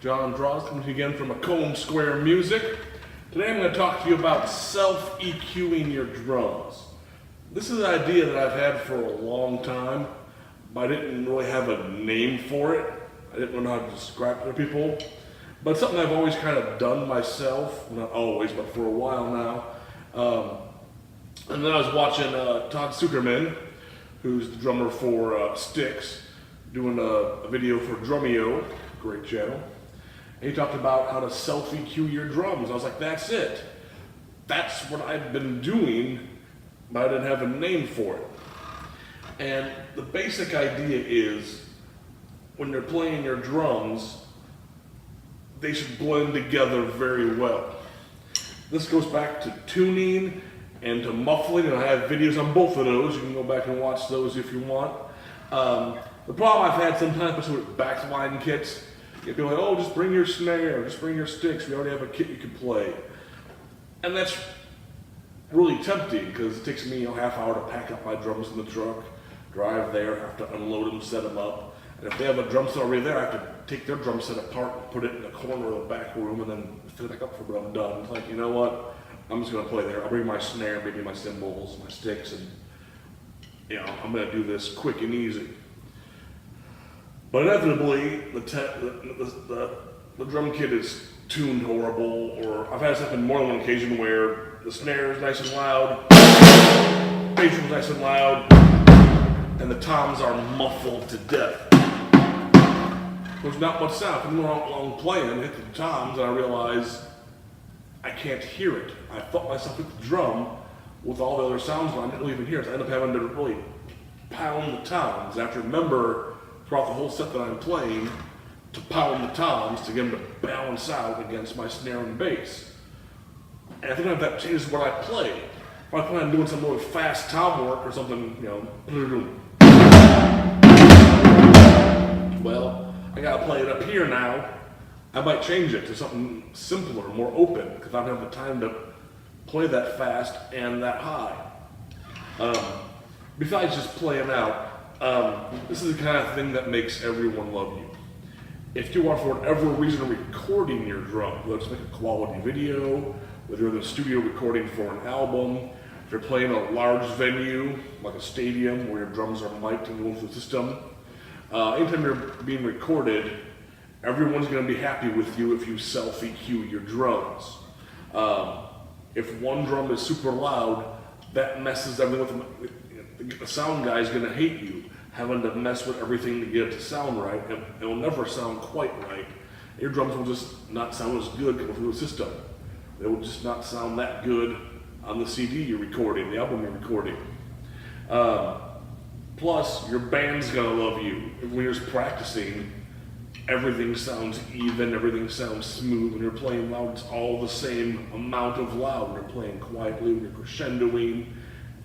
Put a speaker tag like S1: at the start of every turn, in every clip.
S1: John Draws coming to you again from Macomb Square Music. Today I'm going to talk to you about self-EQing your drums. This is an idea that I've had for a long time, but I didn't really have a name for it. I didn't know how to describe it to people. But it's something I've always kind of done myself. Not always, but for a while now. And then I was watching Todd Sucherman, who's the drummer for Styx, doing a video for Drumeo, great channel. And he talked about how to self-EQ your drums. I was like, that's it. That's what I've been doing, but I didn't have a name for it. And the basic idea is, when you're playing your drums, they should blend together very well. This goes back to tuning and to muffling, and I have videos on both of those. You can go back and watch those if you want. The problem I've had sometimes, especially with backline kits, you'd be like, oh, just bring your snare, just bring your sticks, we already have a kit you can play. And that's really tempting, because it takes me a half hour to pack up my drums in the truck, drive there, have to unload them, set them up. And if they have a drum set already there, I have to take their drum set apart and put it in the corner of the back room and then fit it back up for when I'm done. It's like, you know what? I'm just gonna play there. I'll bring my snare, maybe my cymbals, my sticks, and you know, I'm gonna do this quick and easy. But inevitably, the drum kit is tuned horrible, or I've had this happen more than one occasion where the snare is nice and loud, bass is nice and loud, and the toms are muffled to death. There's not much sound. I'm long playing, hit the toms, and I realize I can't hear it. I thought myself hit the drum with all the other sounds, but I didn't even hear it. So I end up having to really pound the toms. I have to remember throughout the whole set that I'm playing to pound the toms to get them to balance out against my snare and bass. And I think that changes what I play. If I plan on doing some really fast tom work or something, you know, well, I gotta play it up here now. I might change it to something simpler, more open, because I don't have the time to play that fast and that high. Besides just playing out, this is the kind of thing that makes everyone love you. If you are, for whatever reason, recording your drum, whether it's make a quality video, whether you're in the studio recording for an album, if you're playing a large venue, like a stadium where your drums are mic'd and going through the system, anytime you're being recorded, everyone's going to be happy with you if you self-EQ your drums. If one drum is super loud, that messes everything with the sound guy's going to hate you, having to mess with everything to get it to sound right, and it will never sound quite right. Your drums will just not sound as good coming through the system. They will just not sound that good on the CD you're recording, the album you're recording. Plus, your band's going to love you. When you're just practicing, everything sounds even, everything sounds smooth. When you're playing loud, it's all the same amount of loud. When you're playing quietly, when you're crescendoing,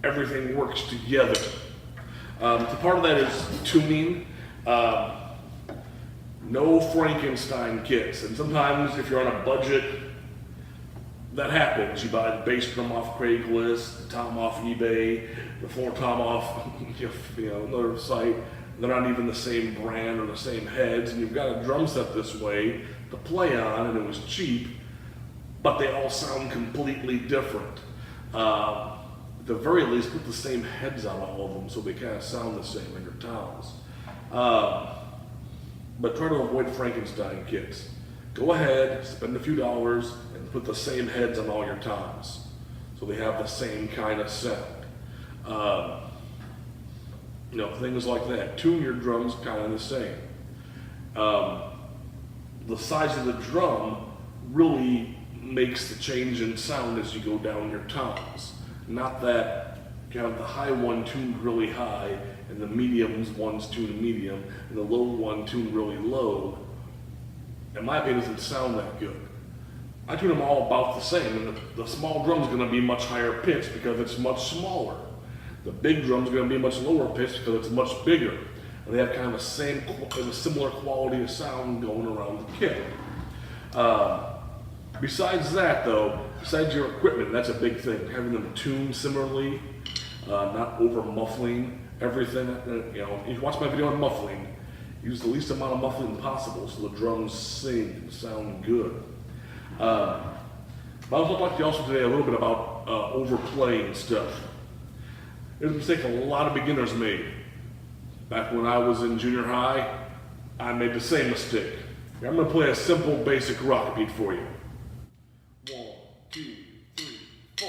S1: everything works together. So part of that is tuning. No Frankenstein kits. And sometimes if you're on a budget, that happens. You buy the bass drum off Craigslist, the tom off eBay, the floor tom off another site. They're not even the same brand or the same heads, and you've got a drum set this way to play on, and it was cheap, but they all sound completely different. At the very least, put the same heads on all of them so they kind of sound the same in your toms. But try to avoid Frankenstein kits. Go ahead, spend a few dollars, and put the same heads on all your toms so they have the same kind of sound. Things like that. Tune your drums kind of the same. The size of the drum really makes the change in sound as you go down your toms. Not that you have the high one tuned really high and the mediums ones tuned medium and the low one tuned really low. In my opinion, it doesn't sound that good. I tune them all about the same, and the small drum's going to be much higher pitched because it's much smaller. The big drum's going to be much lower pitched because it's much bigger. And they have kind of a similar quality of sound going around the kit. Besides that though, besides your equipment, that's a big thing. Having them tuned similarly, not over muffling everything. If you watch my video on muffling, Use the least amount of muffling possible so the drums sing and sound good. But I would like to also today a little bit about overplaying stuff. There's a mistake a lot of beginners made. Back when I was in junior high, I made the same mistake. I'm going to play a simple, basic rock beat for you. 1, 2, 3, 4.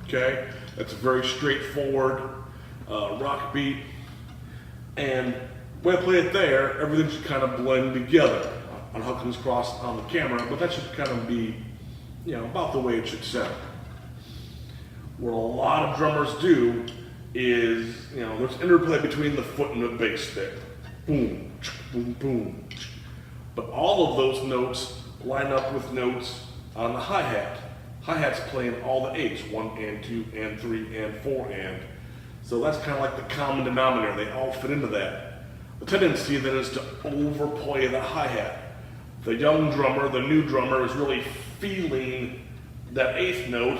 S1: Okay, that's a very straightforward rock beat. And when I play it there, everything should kind of blend together. On how it comes across on the camera, but that should kind of be, about the way it should sound. What a lot of drummers do is, there's interplay between the foot and the bass there. Boom, boom, boom. But all of those notes line up with notes on the hi-hat. Hi-hat's playing all the 8s, 1 and 2 and 3 and 4 and. So that's kind of like the common denominator. They all fit into that. The tendency then is to overplay the hi-hat. The young drummer, the new drummer, is really feeling that 8th note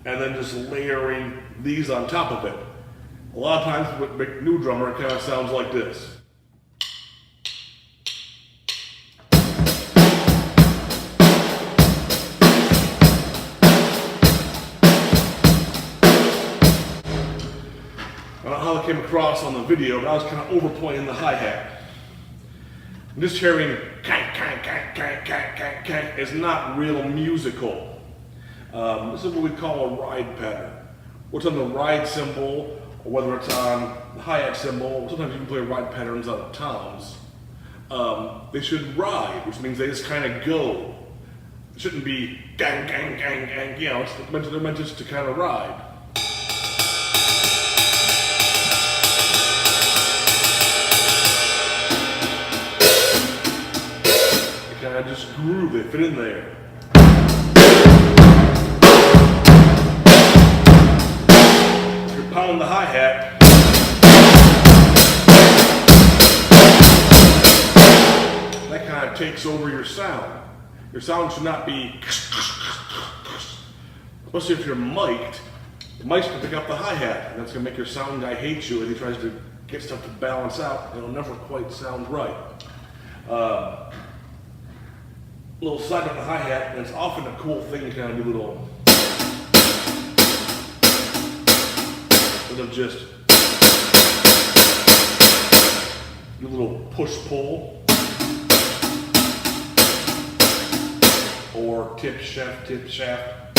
S1: and then just layering these on top of it. A lot of times with the new drummer, it kind of sounds like this. I don't know how it came across on the video, but I was kind of overplaying the hi-hat. Just hearing kank, kank, kank, kank, kank, kank, kank is not real musical. This is what we call a ride pattern. What's on the ride cymbal, or whether it's on the hi-hat cymbal, sometimes you can play ride patterns on the toms. They should ride, which means they just kind of go. It shouldn't be gang, gang, gang, gang, they're meant just to kind of ride. Kind of just groove, they fit in there. If you're pounding the hi-hat, that kind of takes over your sound. Your sound should not be, especially if you're mic'd. The mic's gonna pick up the hi-hat, and that's gonna make your sound guy hate you as he tries to get stuff to balance out. It'll never quite sound right. Little slide on the hi-hat, and it's often a cool thing to kind of do little, just do a little push-pull, or tip shaft, tip shaft.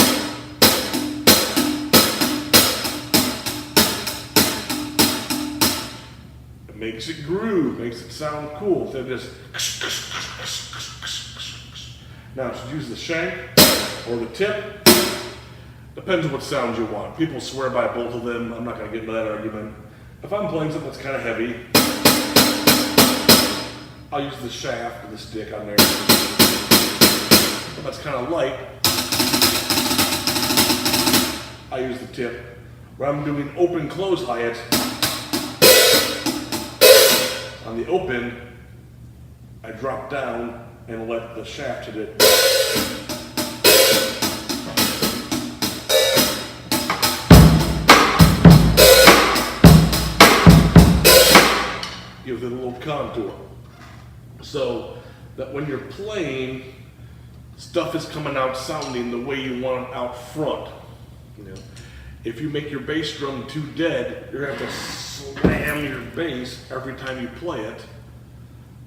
S1: It makes it groove, makes it sound cool, instead of just. Now, should you use the shank or the tip? Depends on what sound you want. People swear by both of them. I'm not going to get into that argument. If I'm playing something that's kind of heavy, I'll use the shaft or the stick on there. If that's kind of light, I use the tip. When I'm doing open-close hi-hats, on the open, I drop down and let the shaft hit it. Gives it a little contour. So that when you're playing, stuff is coming out sounding the way you want it out front. If you make your bass drum too dead, you're gonna have to slam your bass every time you play it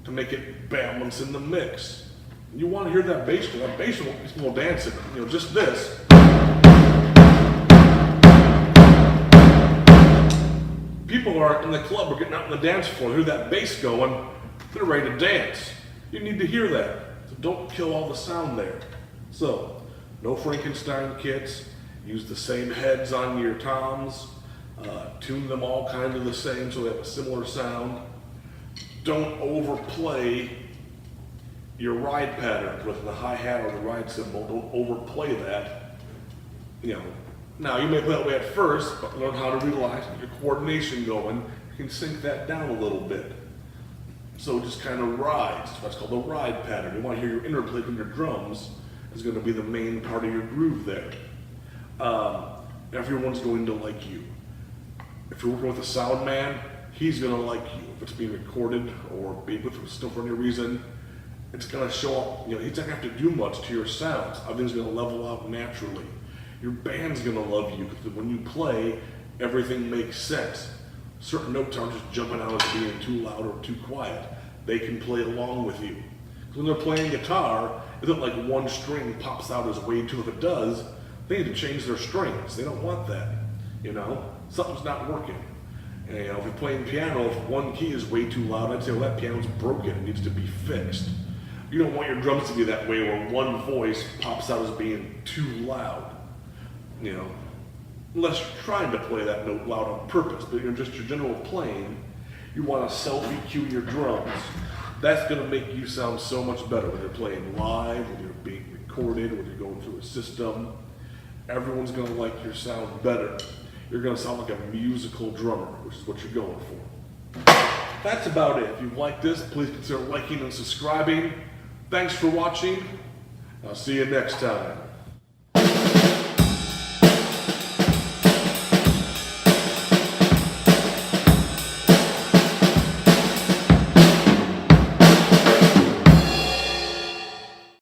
S1: to make it balance in the mix. You want to hear that bass drum. That bass drum is people dancing. Just this. People are in the club or getting out on the dance floor, hear that bass going, they're ready to dance. You need to hear that. So don't kill all the sound there. So, no Frankenstein kits. Use the same heads on your toms. Tune them all kind of the same so they have a similar sound. Don't overplay your ride pattern with the hi-hat or the ride cymbal. Don't overplay that. Now you may play that way at first, but learn how to relax, get your coordination going. You can sync that down a little bit. So just kind of rides. That's what's called the ride pattern. You want to hear your interplay from your drums is going to be the main part of your groove there. everyone's going to like you. If you're working with a sound man, he's going to like you. If it's being recorded or being with still for any reason, it's going to show up. You know, he's not going to have to do much to your sounds. Everything's going to level out naturally. Your band's going to love you because when you play, everything makes sense. Certain notes aren't just jumping out as being too loud or too quiet. They can play along with you. When they're playing guitar, it isn't like one string pops out as way too. If it does, they need to change their strings. They don't want that. You know, something's not working. And, you know, if you're playing piano, if one key is way too loud, I'd say, well, that piano's broken. It needs to be fixed. You don't want your drums to be that way where one voice pops out as being too loud. You know, unless you're trying to play that note loud on purpose, but you're just your general playing, you want to self-EQ your drums. That's going to make you sound so much better when you're playing live, when you're being recorded, when you're going through a system. Everyone's going to like your sound better. You're going to sound like a musical drummer, which is what you're going for. That's about it. If you like this, please consider liking and subscribing. Thanks for watching. I'll see you next time.